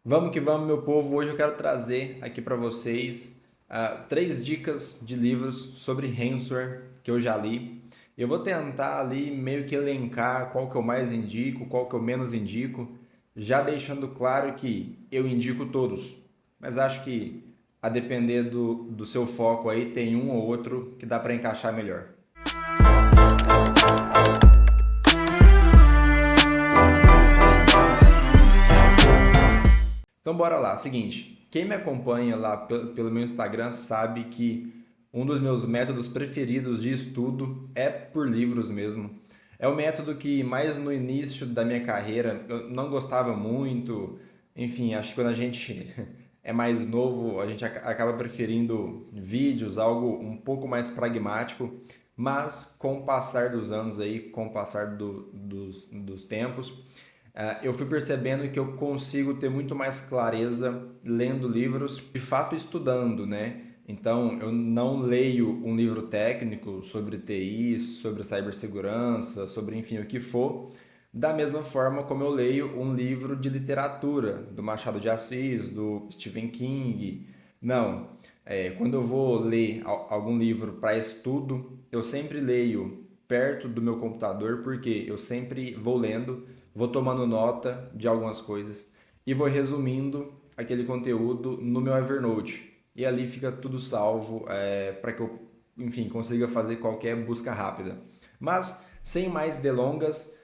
Vamos que vamos, meu povo. Hoje eu quero trazer aqui para vocês três dicas de livros sobre ransomware que eu já li. Eu vou tentar ali meio que elencar qual que eu mais indico, qual que eu menos indico, já deixando claro que eu indico todos, mas acho que a depender do seu foco aí tem um ou outro que dá para encaixar melhor. Então bora lá. Seguinte, quem me acompanha lá pelo meu Instagram sabe que um dos meus métodos preferidos de estudo é por livros mesmo. É o método que mais no início da minha carreira eu não gostava muito. Enfim, acho que quando a gente é mais novo, a gente acaba preferindo vídeos, algo um pouco mais pragmático. Mas com o passar dos anos aí, com o passar dos tempos, eu fui percebendo que eu consigo ter muito mais clareza lendo livros, de fato estudando, né? Então, eu não leio um livro técnico sobre TI, sobre cibersegurança, sobre enfim o que for, da mesma forma como eu leio um livro de literatura, do Machado de Assis, do Stephen King. Não. Quando eu vou ler algum livro para estudo, eu sempre leio perto do meu computador, porque eu sempre vou lendo, vou tomando nota de algumas coisas e vou resumindo aquele conteúdo no meu Evernote. E ali fica tudo salvo para que eu, enfim, consiga fazer qualquer busca rápida. Mas, sem mais delongas,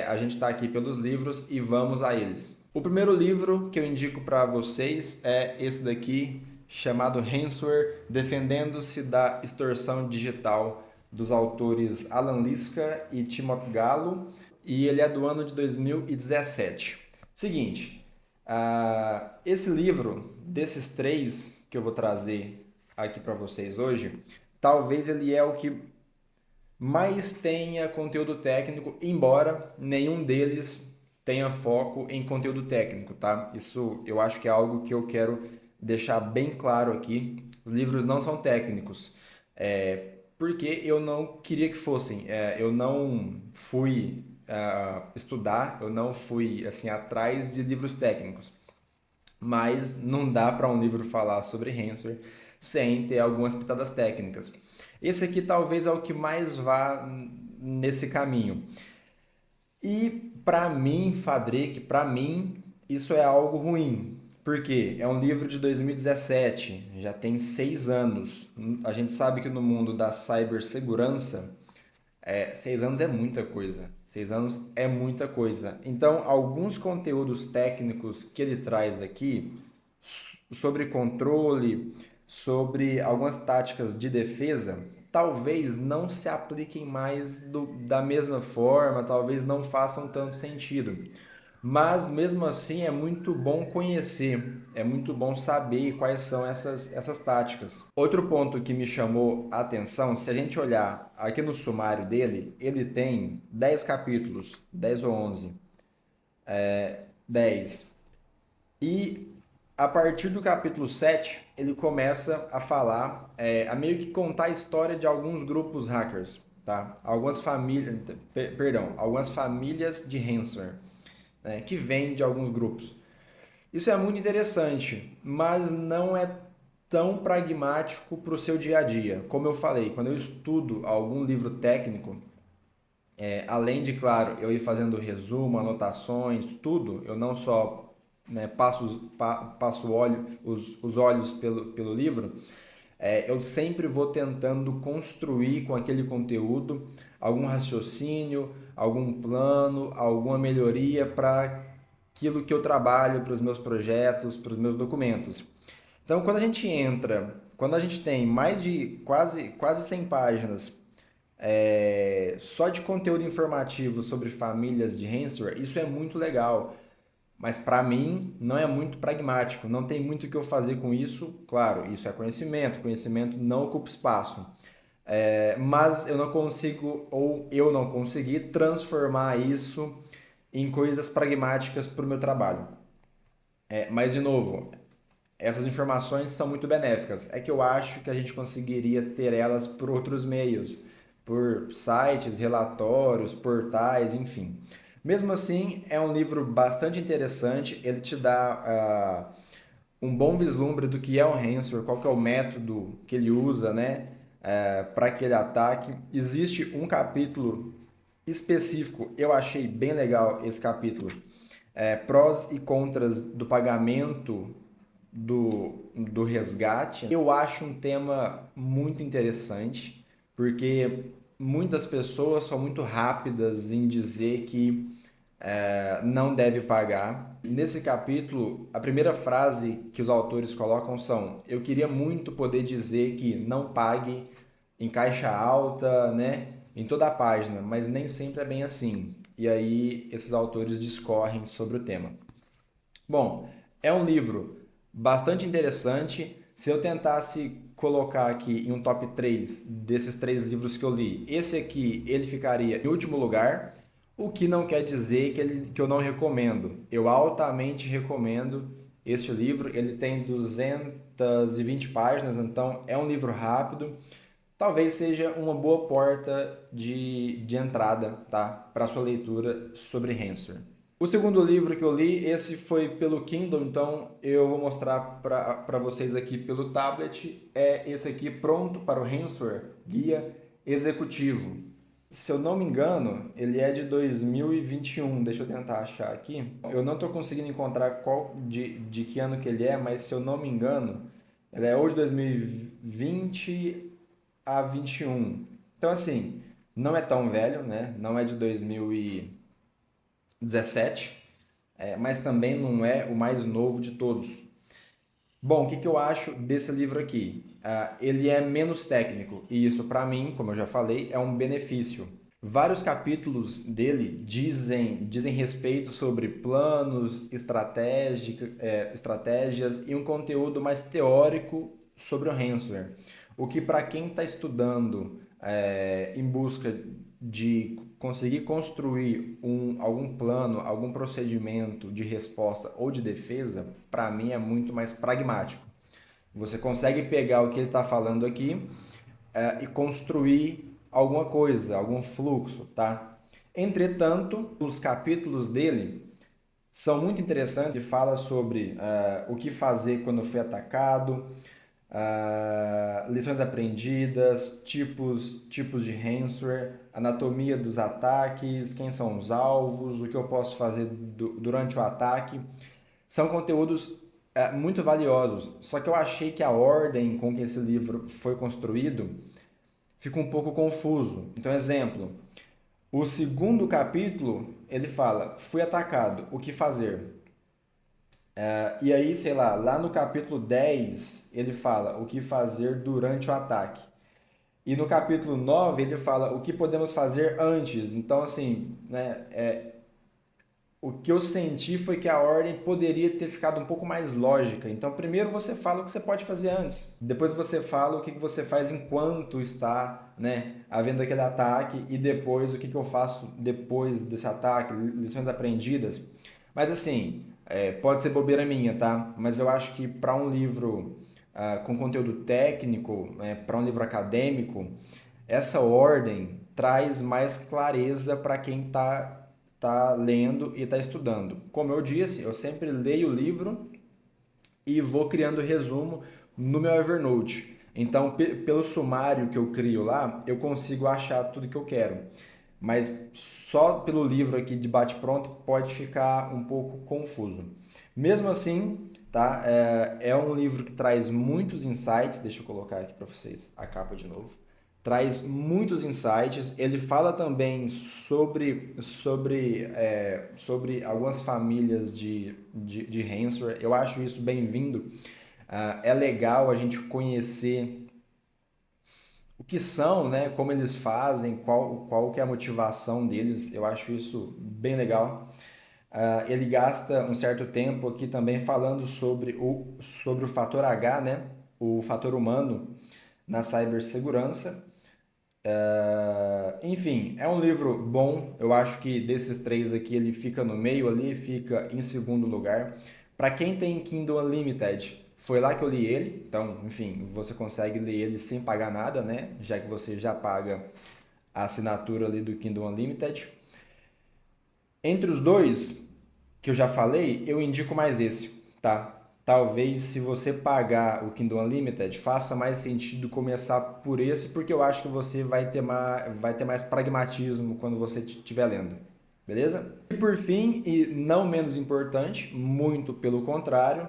a gente está aqui pelos livros e vamos a eles. O primeiro livro que eu indico para vocês é esse daqui, chamado Ransomware, Defendendo-se da Extorsão Digital, dos autores Alan Liska e Timothy Gallo, e ele é do ano de 2017. Seguinte, esse livro, desses três que eu vou trazer aqui para vocês hoje, talvez ele é o que mais tenha conteúdo técnico, embora nenhum deles tenha foco em conteúdo técnico, tá? Isso eu acho que é algo que eu quero deixar bem claro aqui. Os livros não são técnicos, porque eu não queria que fossem. Eu não fui estudar, eu não fui assim atrás de livros técnicos, mas não dá para um livro falar sobre ransomware sem ter algumas pitadas técnicas. Esse aqui talvez é o que mais vá nesse caminho. E para mim, Fadric, para mim, isso é algo ruim. Porque é um livro de 2017, já tem 6 anos. A gente sabe que no mundo da cibersegurança, 6 anos é muita coisa. 6 anos é muita coisa. Então, alguns conteúdos técnicos que ele traz aqui sobre controle, sobre algumas táticas de defesa, talvez não se apliquem mais da mesma forma, talvez não façam tanto sentido. Mas mesmo assim é muito bom conhecer, é muito bom saber quais são essas táticas. Outro ponto que me chamou a atenção, se a gente olhar aqui no sumário dele, ele tem 10 capítulos, 10 ou 11, 10. E a partir do capítulo 7 ele começa a falar, a meio que contar a história de alguns grupos hackers, tá? Algumas famílias, perdão, algumas famílias de ransomware, né, que vêm de alguns grupos. Isso é muito interessante, mas não é tão pragmático para o seu dia a dia. Como eu falei, quando eu estudo algum livro técnico, além de, claro, eu ir fazendo resumo, anotações, tudo, eu não só passo os olhos pelo livro, eu sempre vou tentando construir com aquele conteúdo algum raciocínio, algum plano, alguma melhoria para aquilo que eu trabalho, para os meus projetos, para os meus documentos. Então, quando a gente tem mais de quase 100 páginas só de conteúdo informativo sobre famílias de ransomware, isso é muito legal. Mas para mim não é muito pragmático, não tem muito o que eu fazer com isso. Claro, isso é conhecimento, conhecimento não ocupa espaço. Mas eu não consigo, ou eu não consegui, transformar isso em coisas pragmáticas para o meu trabalho. Mas, de novo, essas informações são muito benéficas. É que eu acho que a gente conseguiria ter elas por outros meios, por sites, relatórios, portais, enfim. Mesmo assim, é um livro bastante interessante, ele te dá um bom vislumbre do que é o Hanswer, qual que é o método que ele usa, né, para aquele ataque. Existe um capítulo específico, eu achei bem legal esse capítulo, prós e contras do pagamento do resgate. Eu acho um tema muito interessante, porque muitas pessoas são muito rápidas em dizer que não deve pagar. Nesse capítulo, a primeira frase que os autores colocam são: eu queria muito poder dizer que não pague em caixa alta, né, em toda a página, mas nem sempre é bem assim. E aí esses autores discorrem sobre o tema. Bom, é um livro bastante interessante. Se eu tentasse colocar aqui em um top 3 desses três livros que eu li, esse aqui ele ficaria em último lugar, o que não quer dizer que eu não recomendo. Eu altamente recomendo este livro. Ele tem 220 páginas, então é um livro rápido. Talvez seja uma boa porta de entrada, tá, para sua leitura sobre Hansard. O segundo livro que eu li, esse foi pelo Kindle, então eu vou mostrar para vocês aqui pelo tablet. É esse aqui, Pronto para o Hansard, Guia Executivo. Se eu não me engano, ele é de 2021. Deixa eu tentar achar aqui. Eu não estou conseguindo encontrar qual de que ano que ele é, mas se eu não me engano, ele é ou de 2020 a 21. Então, assim, não é tão velho, né? Não é de 2017, mas também não é o mais novo de todos. Bom, o que eu acho desse livro aqui? Ele é menos técnico e isso, para mim, como eu já falei, é um benefício. Vários capítulos dele dizem respeito sobre planos, estratégias e um conteúdo mais teórico sobre o ransomware. O que para quem está estudando em busca de conseguir construir algum plano, algum procedimento de resposta ou de defesa, para mim é muito mais pragmático. Você consegue pegar o que ele está falando aqui e construir alguma coisa, algum fluxo, tá? Entretanto, os capítulos dele são muito interessantes e fala sobre o que fazer quando foi atacado, lições aprendidas, tipos de ransomware, anatomia dos ataques, quem são os alvos, o que eu posso fazer durante o ataque. São conteúdos muito valiosos, só que eu achei que a ordem com que esse livro foi construído fica um pouco confuso. Então, exemplo, o segundo capítulo, ele fala, fui atacado, o que fazer? E aí, sei lá no capítulo 10 ele fala o que fazer durante o ataque. E no capítulo 9 ele fala o que podemos fazer antes. Então, assim, né, o que eu senti foi que a ordem poderia ter ficado um pouco mais lógica. Então, primeiro você fala o que você pode fazer antes. Depois você fala o que você faz enquanto está, né, havendo aquele ataque. E depois o que eu faço depois desse ataque, lições aprendidas. Mas assim, pode ser bobeira minha, tá? Mas eu acho que para um livro com conteúdo técnico, para um livro acadêmico, essa ordem traz mais clareza para quem tá lendo e está estudando. Como eu disse, eu sempre leio o livro e vou criando resumo no meu Evernote. Então, pelo sumário que eu crio lá, eu consigo achar tudo que eu quero. Mas só pelo livro aqui de bate-pronto pode ficar um pouco confuso. Mesmo assim, tá? É um livro que traz muitos insights. Deixa eu colocar aqui para vocês a capa de novo. Traz muitos insights. Ele fala também sobre algumas famílias de ransomware. Eu acho isso bem-vindo. É legal a gente conhecer o que são, né? Como eles fazem, qual que é a motivação deles. Eu acho isso bem legal. Ele gasta um certo tempo aqui também falando sobre o fator H, né? O fator humano na cibersegurança. Enfim, é um livro bom. Eu acho que desses três aqui ele fica no meio ali, fica em segundo lugar. Para quem tem Kindle Unlimited, foi lá que eu li ele. Então, enfim, você consegue ler ele sem pagar nada, né? Já que você já paga a assinatura ali do Kindle Unlimited. Entre os dois que eu já falei, eu indico mais esse, tá? Talvez se você pagar o Kindle Unlimited, faça mais sentido começar por esse, porque eu acho que você vai ter mais pragmatismo quando você estiver lendo. Beleza? E por fim, e não menos importante, muito pelo contrário,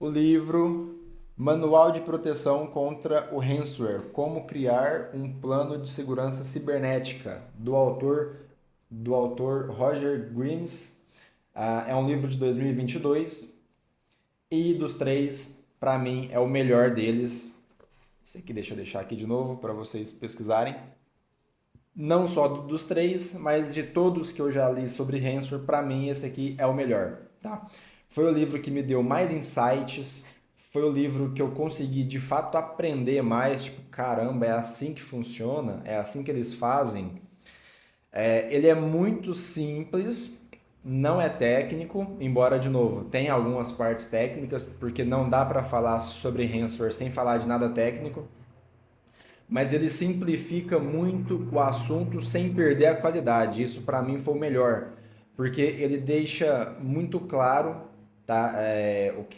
o livro Manual de Proteção contra o Ransomware: Como Criar um Plano de Segurança Cibernética, do autor Roger Grimes. É um livro de 2022 e dos três, para mim, é o melhor deles. Esse aqui deixa eu deixar aqui de novo para vocês pesquisarem. Não só dos três, mas de todos que eu já li sobre ransomware, para mim esse aqui é o melhor, tá? Foi o livro que me deu mais insights, foi o livro que eu consegui de fato aprender mais, tipo, caramba, é assim que funciona, é assim que eles fazem. Ele é muito simples, não é técnico, embora, de novo, tenha algumas partes técnicas, porque não dá para falar sobre ransomware sem falar de nada técnico, mas ele simplifica muito o assunto sem perder a qualidade. Isso para mim foi o melhor, porque ele deixa muito claro, tá,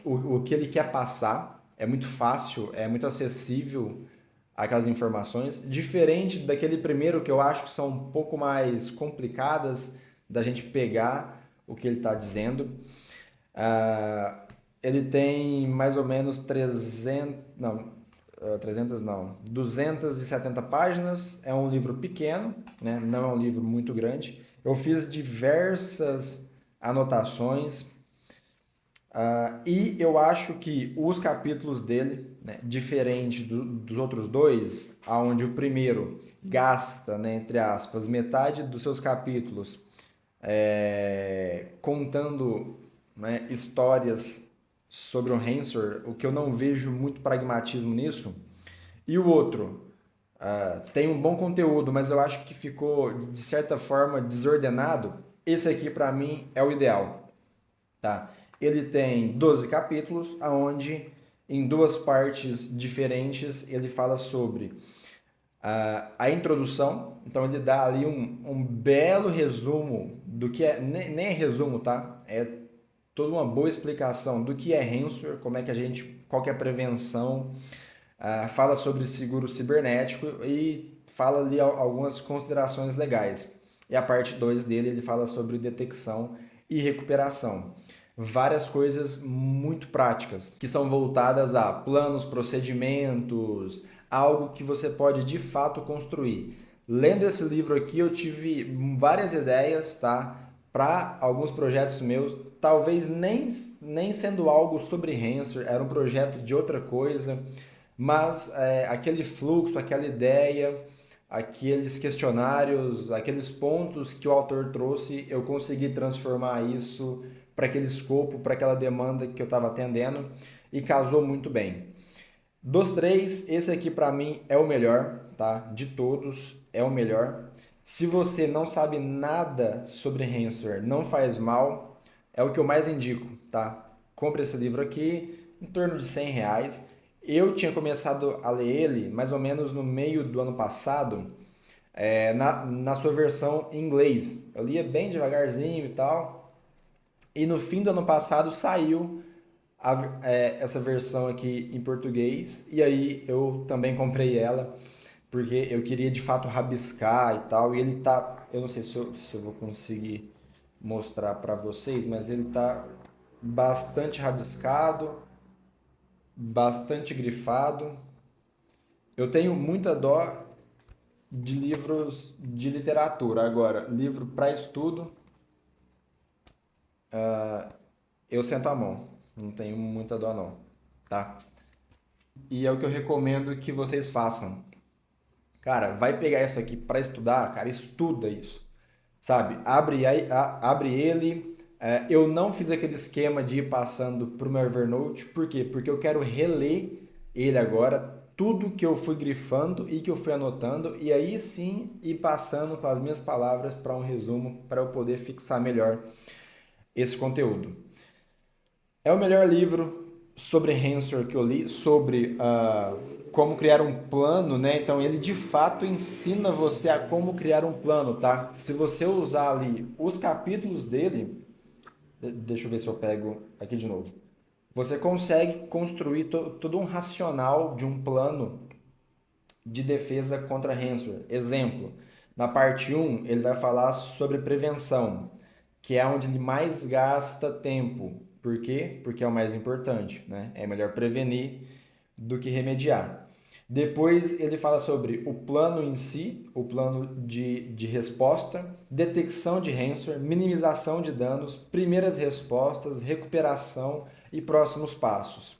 o que ele quer passar. É muito fácil, é muito acessível aquelas informações, diferente daquele primeiro que eu acho que são um pouco mais complicadas da gente pegar o que ele está dizendo. Ah, ele tem mais ou menos 300 não, 270 páginas, é um livro pequeno, né? Não é um livro muito grande. Eu fiz diversas anotações, e eu acho que os capítulos dele, né, diferente dos outros dois, onde o primeiro gasta, né, entre aspas, metade dos seus capítulos contando, né, histórias sobre o ransomware, o que eu não vejo muito pragmatismo nisso. E o outro tem um bom conteúdo, mas eu acho que ficou, de certa forma, desordenado. Esse aqui, para mim, é o ideal. Tá? Ele tem 12 capítulos, onde em duas partes diferentes ele fala sobre a introdução. Então ele dá ali um belo resumo do que é, nem é resumo, tá? É toda uma boa explicação do que é ransomware, como é que qual que é a prevenção, fala sobre seguro cibernético e fala ali algumas considerações legais. E a parte 2 dele, ele fala sobre detecção e recuperação. Várias coisas muito práticas, que são voltadas a planos, procedimentos, algo que você pode de fato construir. Lendo esse livro aqui, eu tive várias ideias, tá? Para alguns projetos meus, talvez nem sendo algo sobre ransomware, era um projeto de outra coisa, mas aquele fluxo, aquela ideia, aqueles questionários, aqueles pontos que o autor trouxe, eu consegui transformar isso para aquele escopo, para aquela demanda que eu estava atendendo e casou muito bem. Dos três, esse aqui para mim é o melhor, tá? De todos, é o melhor. Se você não sabe nada sobre ransomware, não faz mal, é o que eu mais indico, tá? Compre esse livro aqui, em torno de R$ 100. Eu tinha começado a ler ele mais ou menos no meio do ano passado, na sua versão em inglês. Eu lia bem devagarzinho e tal. E no fim do ano passado saiu essa versão aqui em português. E aí eu também comprei ela, porque eu queria de fato rabiscar e tal. E ele tá. Eu não sei se eu vou conseguir mostrar para vocês, mas ele tá bastante rabiscado, bastante grifado. Eu tenho muita dó de livros de literatura. Agora, livro para estudo, eu sento a mão. Não tenho muita dó não, tá? E é o que eu recomendo que vocês façam. Cara, vai pegar isso aqui para estudar, cara, estuda isso. Sabe? Abre ele. Eu não fiz aquele esquema de ir passando pro meu Evernote. Por quê? Porque eu quero reler ele agora, tudo que eu fui grifando e que eu fui anotando, e aí sim ir passando com as minhas palavras para um resumo, para eu poder fixar melhor esse conteúdo. É o melhor livro, sobre Hanswer que eu li, sobre como criar um plano, né? Então ele de fato ensina você a como criar um plano, tá? Se você usar ali os capítulos dele, deixa eu ver se eu pego aqui de novo. Você consegue construir todo um racional de um plano de defesa contra Hanswer. Exemplo, na parte um ele vai falar sobre prevenção, que é onde ele mais gasta tempo. Por quê? Porque é o mais importante, né? É melhor prevenir do que remediar. Depois ele fala sobre o plano em si, o plano de resposta, detecção de Hanswer, minimização de danos, primeiras respostas, recuperação e próximos passos.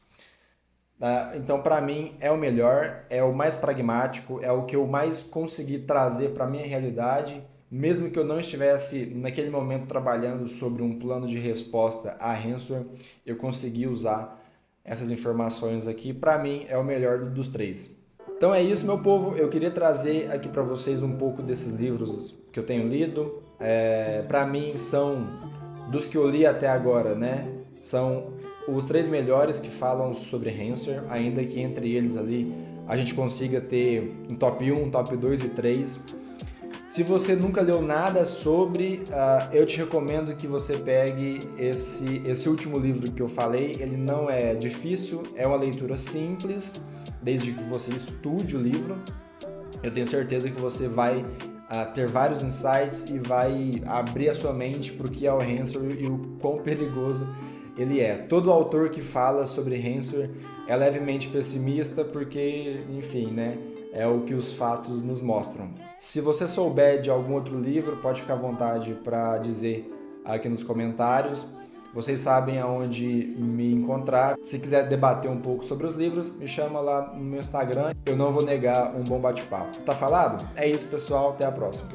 Então, para mim, é o melhor, é o mais pragmático, é o que eu mais consegui trazer para a minha realidade, mesmo que eu não estivesse naquele momento trabalhando sobre um plano de resposta a Hanswer, eu consegui usar essas informações aqui. Para mim, é o melhor dos três. Então é isso, meu povo. Eu queria trazer aqui para vocês um pouco desses livros que eu tenho lido. Para mim, são dos que eu li até agora, né? São os três melhores que falam sobre Hanswer, ainda que entre eles ali a gente consiga ter um top 1, um top 2 e 3. Se você nunca leu nada sobre, eu te recomendo que você pegue esse último livro que eu falei. Ele não é difícil, é uma leitura simples, desde que você estude o livro. Eu tenho certeza que você vai ter vários insights e vai abrir a sua mente para o que é o Hanswer e o quão perigoso ele é. Todo autor que fala sobre Hanswer é levemente pessimista porque, enfim, né, é o que os fatos nos mostram. Se você souber de algum outro livro, pode ficar à vontade para dizer aqui nos comentários. Vocês sabem aonde me encontrar. Se quiser debater um pouco sobre os livros, me chama lá no meu Instagram. Eu não vou negar um bom bate-papo. Tá falado? É isso, pessoal. Até a próxima.